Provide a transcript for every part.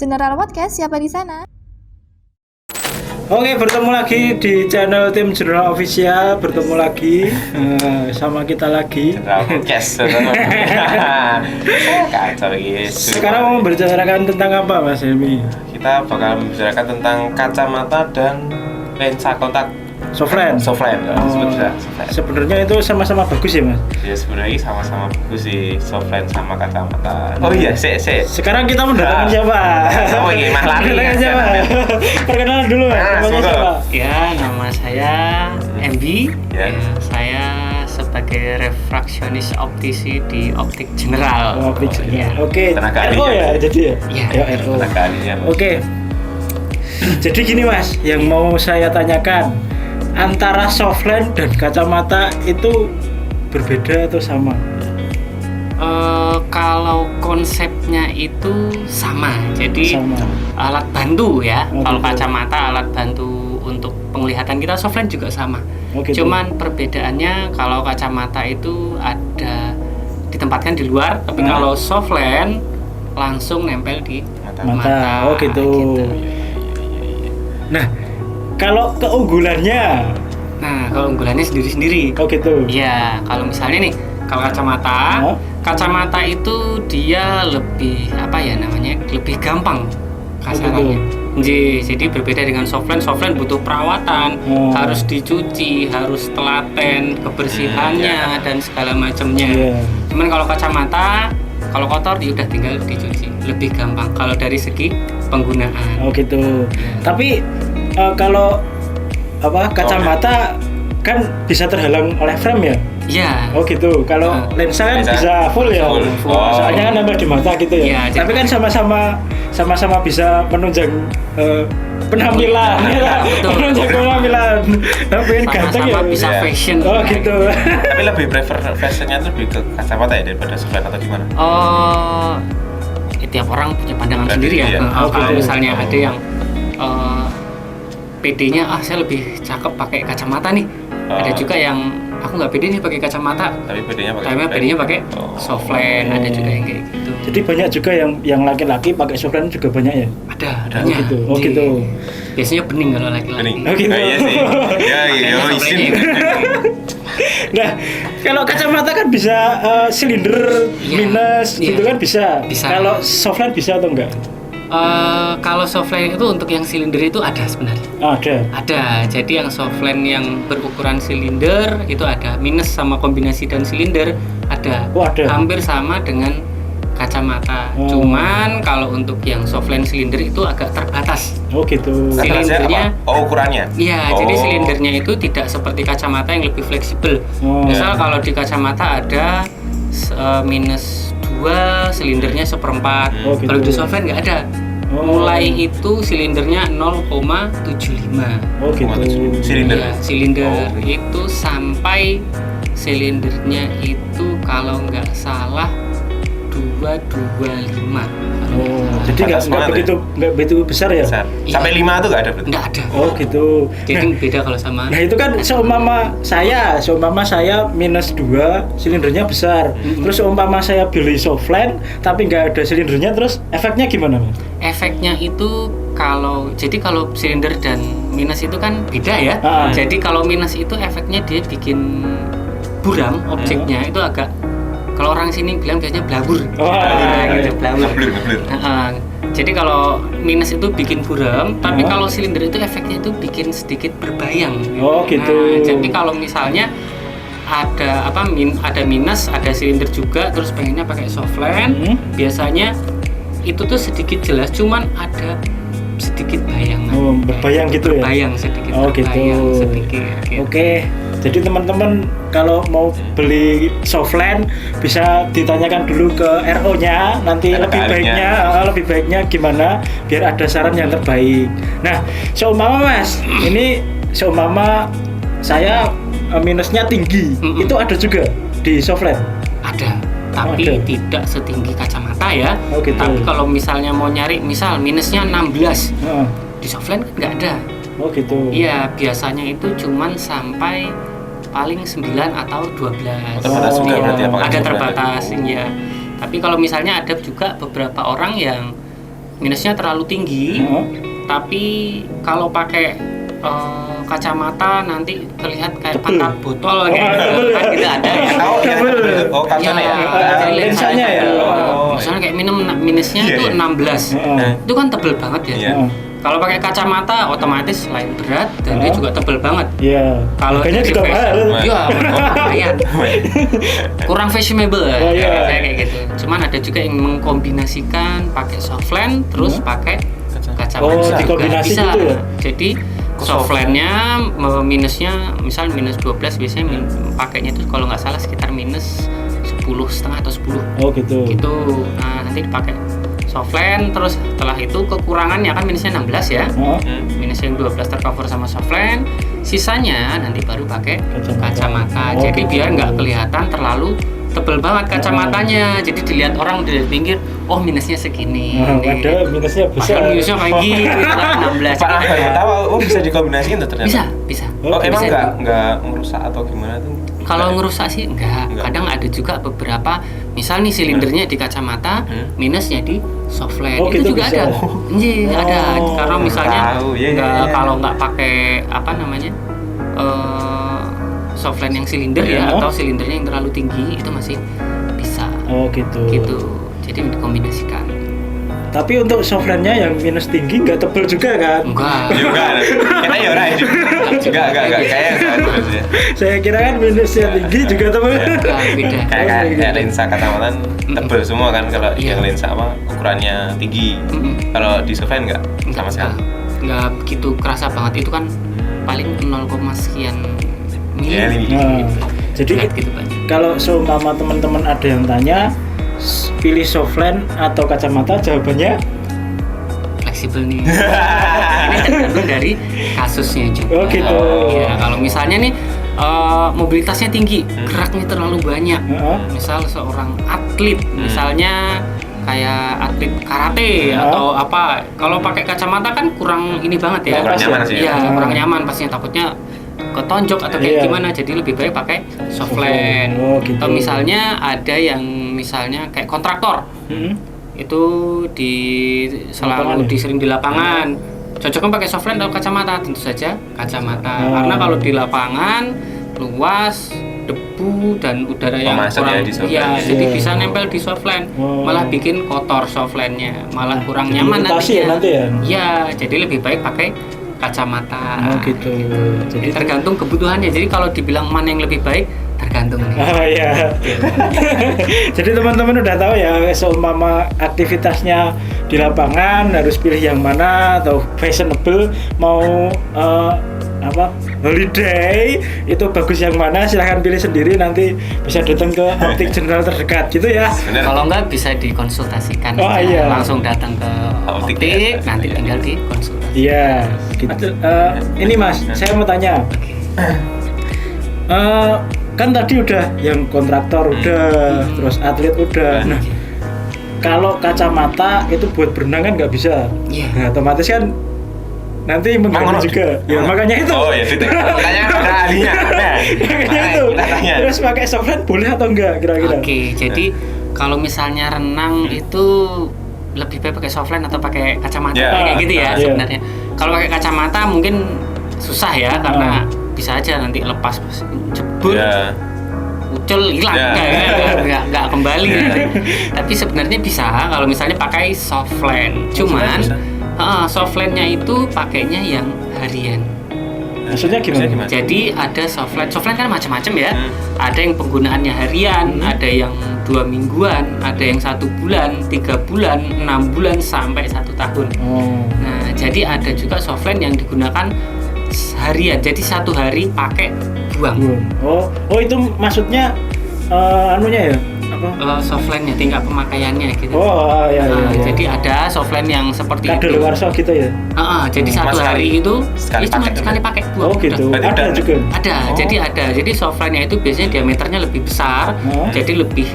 General Podcast, siapa di sana? Oke, bertemu lagi di channel tim General Official. Bertemu lagi sama kita lagi. General Podcast. Kacau guys. Sekarang mau membicarakan tentang apa, Mas Helmi? Kita bakal membicarakan tentang kacamata dan lensa kontak Softland. Softland. Softland. Sebenarnya itu sama-sama bagus ya, Mas? Ya sebenarnya sama-sama bagus sih Softland sama kacamata. Oh iya, Sekarang kita mendatangkan siapa? Oh iya, Mas Lari. Mendatangkan siapa? Perkenalan dulu, Mas. Namanya siapa? Ya, nama saya MB. Ya. Saya sebagai refraksionis optisi di Optik General. Optik General. Ya. Oke. Tenaga RO ahli ya, jadi ya? Iya. Ya, RO. Tenaga ahlinya, Mas. Oke. Jadi gini, Mas, yang mau saya tanyakan, antara softland dan kacamata itu berbeda atau sama? Kalau konsepnya itu sama, jadi Sama. alat bantu ya. Oh, Kalau gitu. kacamata alat bantu untuk penglihatan kita, softland juga sama. Oh, gitu. Cuman perbedaannya kalau kacamata itu ada ditempatkan di luar, tapi kalau softland langsung nempel di Mata. Oh, gitu. Nah, kalau keunggulannya, Nah, keunggulannya sendiri-sendiri. oh gitu. Iya, kalau misalnya nih, kalau kacamata, Oh. kacamata itu dia lebih apa ya namanya, lebih gampang kasarannya. Jadi berbeda dengan softland. Softland butuh perawatan, Oh. harus dicuci, harus telaten kebersihannya dan segala macamnya. Iya. Cuman kalau kacamata, kalau kotor ya udah tinggal dicuci, lebih gampang. Kalau dari segi penggunaan. Oh gitu. Tapi kalau kacamata kan bisa terhalang oleh frame ya? Iya. Oh gitu. Kalau lensa kan Lensa bisa full ya. full. Oh. Soalnya kan nempel di mata gitu ya. Iya, Tapi kan jadi- sama-sama bisa menunjang penampilan. Betul. Menunjang penampilan. Tapi kan ganteng ya. Sama-sama bisa Iya. fashion. Oh gitu. Tapi lebih prefer fashionnya tuh lebih ke kacamata ya daripada softland atau gimana? Oh, tiap orang punya pandangan Berarti sendiri ya. iya. Kalau gitu. misalnya ada yang PD-nya, saya lebih cakep pakai kacamata nih. Ada juga yang aku nggak pede nih pakai kacamata, Tapi bedanya pakai tapi PD-nya pakai Oh. softland. Ada juga yang kayak gitu. Jadi banyak juga yang laki-laki pakai softland juga banyak ya. Ada, Oh banyak. gitu. Oh Jadi, gitu. Biasanya bening kalau laki-laki. Bening. Oh, gitu. iya sih. Ya, iya, Makanya isin. softlandnya ya. Nah, kalau kacamata kan bisa silinder Iya. minus Iya. gitu kan bisa. Bisa. Kalau softland bisa atau enggak? Kalau softland itu untuk yang silinder itu ada sebenarnya. Ada. Ada, jadi yang softland yang berukuran silinder itu ada, minus sama kombinasi dan silinder ada. Oh, ada. Hampir sama dengan kacamata. Oh. Cuman kalau untuk yang softland silinder itu agak terbatas. Oh gitu. Silindernya- Apa? Oh, ukurannya. Iya, Oh. jadi silindernya itu tidak seperti kacamata yang lebih fleksibel. Oh. Misal kalau di kacamata ada minus 2, silindernya seperempat. Oh, gitu. Kalau di softland nggak ada. Oh. Mulai itu silindernya 0,75. Oh gitu. Silinder. Iya, silinder Oh. itu sampai silindernya itu kalau nggak salah 225. Oh, jadi Batas banget ya? nggak begitu besar ya? Besar. Iya. Sampai 5 tuh nggak ada berarti. Nggak ada. Oh gitu. Jadi beda kalau sama. Nah itu kan seumpama saya minus 2, silindernya besar. Terus seumpama saya beli softland tapi nggak ada silindernya, terus efeknya gimana, Mas? Efeknya itu kalau silinder dan minus itu kan beda ya. Ah. Jadi kalau minus itu efeknya dia bikin buram objeknya, itu agak, kalau orang sini bilang biasanya blabur. Wah, Nah, gitu, blabur. Ngeblur. Jadi kalau minus itu bikin buram, tapi Oh. kalau silinder itu efeknya itu bikin sedikit berbayang. Oh, gitu. Nah, jadi kalau misalnya ada minus, ada silinder juga, terus pengennya pakai softland, biasanya itu tuh sedikit jelas, cuman ada sedikit bayangan. Oh, berbayang gitu ya? Berbayang sedikit, Oh, gitu. berbayang sedikit. Gitu. Oke, jadi teman-teman kalau mau beli softland bisa ditanyakan dulu ke RO-nya, nanti Ada lebih baiknya gimana biar ada saran yang terbaik. Nah, seumpama Mas, ini seumpama saya minusnya tinggi, Mm-mm. itu ada juga di softland. Ada, tapi ada. tidak setinggi kacamata ya. Oh, gitu. Tapi kalau misalnya mau nyari, misal minusnya 16, Heeh. di softland nggak ada. Oh gitu. Iya, biasanya itu cuman sampai paling 9 atau 12. Terbatas juga Oh, berarti ya pakai Ada softland terbatas, ya? ya. Tapi kalau misalnya ada juga beberapa orang yang minusnya terlalu tinggi. Tapi kalau pakai kacamata nanti terlihat kayak pantat botol kayak gitu kan, gitu ada ya. Oh, kacanya ya. Jadi lensanya ya. Misalnya kayak minusnya itu 16. Itu kan tebel banget ya. Iya. Kalau pakai kacamata otomatis selain berat dan dia juga tebel banget. Iya. Kalau Harganya dari juga face- mahal. Iya, lumayan. Kurang fashionable ya. Oh, iya. Kayak gitu. Cuman ada juga yang mengkombinasikan pakai softland terus pakai kacamata Oh, juga dikombinasi bisa. gitu ya? Jadi softlandnya minusnya misal minus 12 biasanya pakainya itu kalau nggak salah sekitar minus 10,5 atau 10 Oh gitu. gitu. Nah nanti dipakai softland terus setelah itu kekurangannya kan minusnya 16 ya. Minus yang 12 tercover sama softland, sisanya nanti baru pakai kacamata. Oh, Jadi gitu. biar nggak kelihatan terlalu tebel banget kacamatanya. Jadi dilihat orang dari pinggir, oh minusnya segini. Ada minusnya besar. Padahal minusnya kayak gini, 16. Pak tahu, bisa dikombinasikan tuh ternyata. Bisa. Oh, emang Bisa. nggak merusak atau gimana tuh? Kalau ngerusak sih enggak. Kadang ada juga beberapa, misal nih silindernya di kacamata, minusnya di softland. Oh, Itu gitu juga bisa. ada. Iya, ada. Karena misalnya Tahu, iya, nggak iya. kalau nggak pakai apa namanya? Softland yang silinder ya atau silindernya yang terlalu tinggi itu masih bisa. Oh gitu. Gitu. Jadi dikombinasikan. Tapi untuk softlandnya yang minus tinggi nggak tebel juga kan? Enggak. Juga. Kayaknya ya ora juga enggak kayak terus ya. Saya kira kan minusnya tinggi juga tebel. Enggak, beda. Kayak lensa kacamata tebel semua kan kalau Iya. yang lensa apa ukurannya tinggi. Kalau di softline enggak sama sekali. Enggak begitu kerasa banget, itu kan paling 0, sekian mili. Ya, ini. Nah, jadi Berat gitu banyak. kalau seumpama teman-teman ada yang tanya pilih softland atau kacamata, jawabannya Fleksibel nih. Ini tergantung dari kasusnya juga. Oh, gitu. Ya, kalau misalnya nih mobilitasnya tinggi, geraknya terlalu banyak. Misal seorang atlet, misalnya kayak atlet karate atau apa, kalau pakai kacamata kan kurang ini banget ya. Kurang nyaman sih. Iya, kurang nyaman pastinya, takutnya ketonjok atau kayak Iya. gimana, jadi lebih baik pakai softland. Oh, gitu. Atau misalnya ada yang misalnya kayak kontraktor itu Lapangan ya? disering di lapangan, cocoknya pakai softland atau kacamata? Tentu saja kacamata, karena kalau di lapangan luas, debu dan udara yang masuk ya kurang di softland. ya, Iya. jadi bisa nempel di softland, malah bikin kotor softlandnya, malah kurang jadi nyaman iritasi ya nanti ya? Iya, jadi lebih baik pakai kacamata. Oh gitu. Jadi tergantung kebutuhannya. Jadi kalau dibilang mana yang lebih baik, tergantung nih. Oh iya. Jadi teman-teman udah tahu ya, seumpama aktivitasnya di lapangan harus pilih yang mana, atau fashionable mau holiday itu bagus yang mana, silahkan pilih sendiri, nanti bisa datang ke optik general terdekat gitu ya. Bener. Kalau enggak bisa dikonsultasikan Oh, aja. iya. Langsung datang ke Optik optik, ya. nanti tinggal dikonsultasi. Iya, gitu. Ini Mas, saya mau tanya. Kan tadi udah yang kontraktor udah, terus atlet udah. Nah, kalau kacamata itu buat berenang kan nggak bisa. Iya. Nah, otomatis kan nanti mengganggu juga. Ya makanya itu. Oh ya, itu. Makanya ada ahlinya. Makanya itu. Kita tanya. Terus pakai softland boleh atau enggak kira-kira? Oke, jadi kalau misalnya renang itu lebih baik pakai softland atau pakai kacamata, Ya, kayak gitu ya iya. sebenarnya. Kalau pakai kacamata mungkin susah ya, karena bisa aja nanti lepas jebul, Ya. ucul hilang, Ya. nggak kembali. Ya. Tapi sebenarnya bisa kalau misalnya pakai softland. Cuman bisa. softlandnya itu pakainya yang harian. Maksudnya gimana? Jadi ada softland kan macam-macam ya. Ada yang penggunaannya harian, ada yang 2 mingguan, ada yang 1 bulan, 3 bulan, 6 bulan sampai 1 tahun. Oh. Nah, jadi ada juga softland yang digunakan harian. Jadi 1 hari pakai buang. Oh itu maksudnya anunya ya? Apa? Softlandnya tingkat pemakaiannya gitu. Oh iya. Nah, iya. jadi ada softland yang seperti itu. Kadaluarsa gitu ya? Jadi 1 Mas hari itu sekali cuma pakai sekali udah. pakai buang. Oh gitu. Udah. Berarti Ada udah- juga. Ada, jadi softlandnya itu biasanya diameternya lebih besar, jadi lebih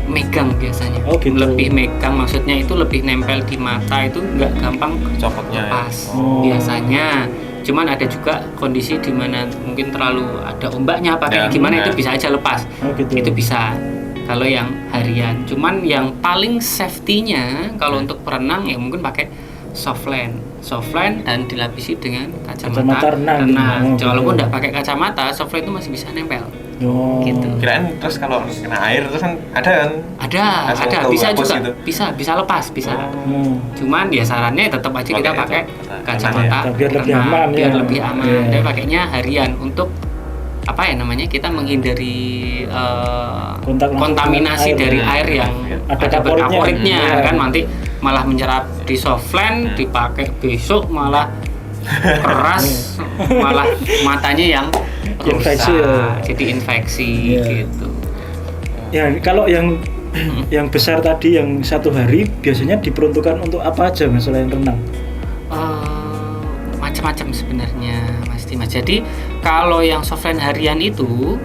megang biasanya. Oh, gitu. Lebih megang, maksudnya itu lebih nempel di mata, itu nggak gampang Copotnya ya. lepas Oh. biasanya. Cuman ada juga kondisi di mana mungkin terlalu ada ombaknya, pakai Ya, gimana ya. itu bisa aja lepas. Oh gitu. Itu bisa. kalau yang harian. Cuman yang paling safety-nya kalau untuk perenang ya mungkin pakai softland dan dilapisi dengan kacamata renang. Walaupun nggak pakai kacamata, softland itu masih bisa nempel. Gitu. Kirain terus kalau kena air terus kan ada kan? Ada bisa juga gitu. bisa lepas bisa. Cuman ya sarannya tetap aja kita pakai kacamata biar lebih aman. Biar lebih aman. Dia pakainya harian untuk apa ya namanya, kita menghindari kontaminasi dari air yang ada berkaporitnya kan, nanti malah menyerap di softland, dipakai besok malah keras, malah matanya yang rusak, jadi infeksi gitu. Ya kalau yang besar tadi yang 1 hari biasanya diperuntukkan untuk apa aja Mas selain renang? Macam-macam sebenarnya Mas Dimas. Jadi kalau yang softland harian itu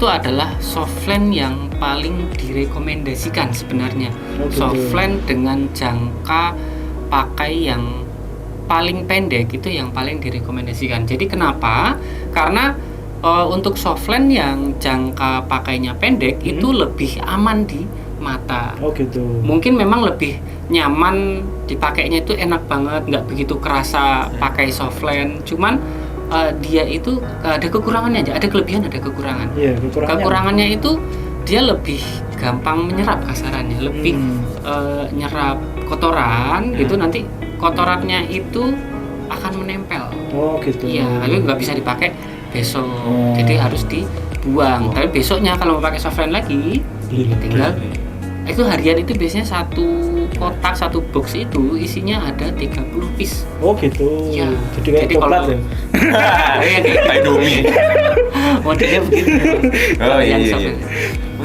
adalah softland yang paling direkomendasikan sebenarnya. Softland dengan jangka pakai yang paling pendek itu yang paling direkomendasikan. Jadi kenapa? Karena untuk softland yang jangka pakainya pendek itu lebih aman di mata. Mungkin memang lebih nyaman dipakainya, itu enak banget, nggak begitu kerasa pakai softland. Cuman dia itu ada kekurangannya aja, ada kelebihan ada kekurangan. Kekurangannya itu dia lebih gampang menyerap kasarannya, lebih nyerap kotoran gitu, nanti kotorannya itu akan menempel. Iya, tapi nggak bisa dipakai besok, jadi harus dibuang. Tapi besoknya kalau mau pakai softland lagi, tinggal itu harian itu biasanya satu kotak, satu box itu isinya ada 30 piece. Ya, jadi kayak coklat ya. Kayak Domi. Modelnya begitu. Iya.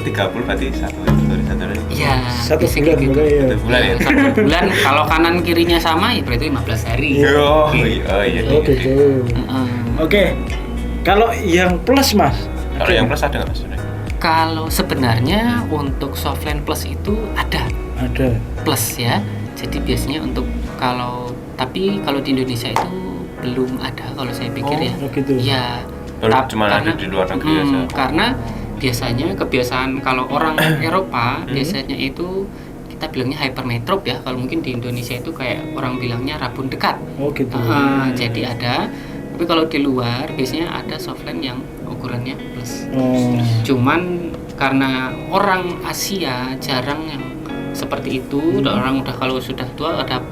30 berarti satu. Iya. Satu bulan gitu. ya. 1 bulan ya. 1 bulan kalau kanan kirinya sama ya berarti 15 hari. Iya. Oke. Kalau yang plus Mas? Kalau yang plus ada nggak Mas? Kalau sebenarnya untuk softland plus itu ada plus ya. Jadi biasanya untuk tapi kalau di Indonesia itu belum ada kalau saya pikir ya. Cuma ada di luar negeri aja. Karena biasanya kebiasaan kalau orang Eropa biasanya itu kita bilangnya hypermetrop ya. Kalau mungkin di Indonesia itu kayak orang bilangnya rabun dekat. Jadi ada. Tapi kalau di luar biasanya ada softland yang ukurannya plus. Cuman karena orang Asia jarang yang seperti itu, orang udah kalau sudah tua ada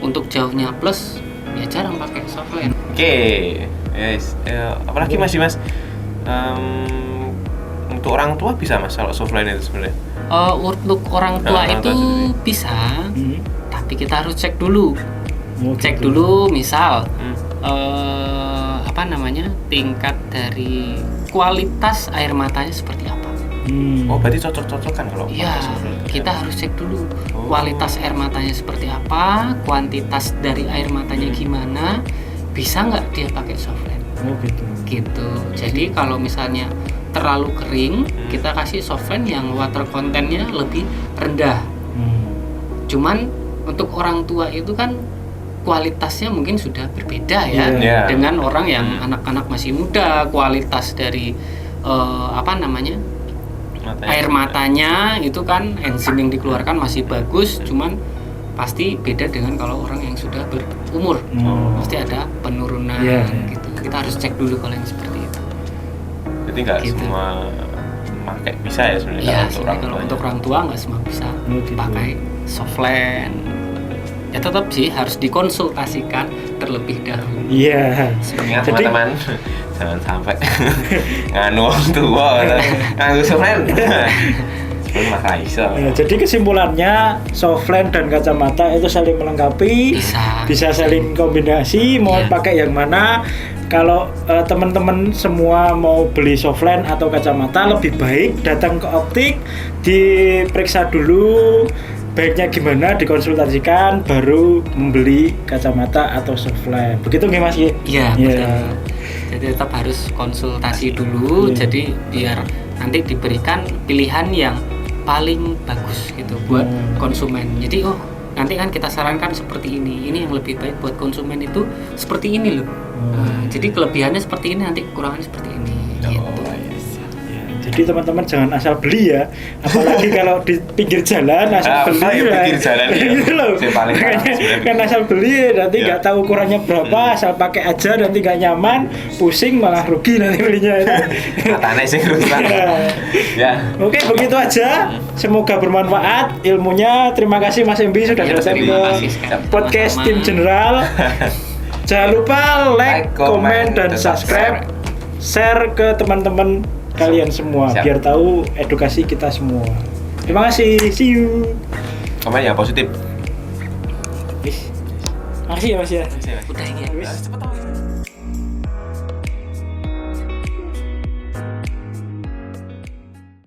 untuk jauhnya plus ya jarang pakai softland. Yes. Apalagi Mas Dimas, untuk orang tua bisa Mas kalau softland itu sebenarnya? Untuk orang tua itu bisa, tapi kita harus cek dulu. Cek dulu misal tingkat dari kualitas air matanya seperti apa. Berarti cocok-cocokan kalau kita harus cek dulu kualitas air matanya seperti apa, kuantitas dari air matanya gimana, bisa nggak dia pakai softland. Gitu. Jadi kalau misalnya terlalu kering, kita kasih softland yang water contentnya lebih rendah. Cuman untuk orang tua itu kan kualitasnya mungkin sudah berbeda ya dengan orang yang anak-anak masih muda. Kualitas dari air matanya itu kan enzim yang dikeluarkan masih bagus, cuman pasti beda dengan kalau orang yang sudah berumur. Pasti ada penurunan gitu. Kita harus cek dulu kalau yang seperti itu. Jadi nggak semua pakai bisa ya sebenarnya. Kalau untuk orang tua nggak semua bisa pakai softland. Ya tetap sih harus dikonsultasikan terlebih dahulu. Ingat teman-teman, jangan sampai nganu orang tua nganu softland. Jadi kesimpulannya softland dan kacamata itu saling melengkapi, bisa saling kombinasi. Mau pakai yang mana? Kalau teman-teman semua mau beli softland atau kacamata, lebih baik datang ke optik, diperiksa dulu baiknya gimana, dikonsultasikan, baru membeli kacamata atau softland. Begitu nggak Mas? Iya. Jadi tetap harus konsultasi dulu. Jadi biar nanti diberikan pilihan yang paling bagus gitu buat konsumen. Jadi nanti kan kita sarankan seperti ini yang lebih baik buat konsumen itu seperti ini loh. Jadi kelebihannya seperti ini, nanti kekurangannya seperti ini. Gitu. Jadi teman-teman jangan asal beli ya, apalagi kalau di pinggir jalan asal beli ya, pinggir jalan ya. Gitu loh. Yang paling parah sebenarnya. Kan asal beli nanti Iya. nggak tahu ukurannya berapa, asal pakai aja nanti nggak nyaman, pusing malah rugi nanti belinya itu. Katanya sih rusak. Ya. Oke, begitu aja. Semoga bermanfaat ilmunya. Terima kasih Mas Embi sudah Ya, datang terima ke kasih sekali. podcast Sama-sama. Tim General. Jangan lupa like, komen, dan subscribe. Share ke teman-teman kalian semua Siap. biar tahu edukasi kita semua. Terima kasih. See you. Komen yang positif. Makasih ya Mas ya. Udah ya. Wis. Cepet.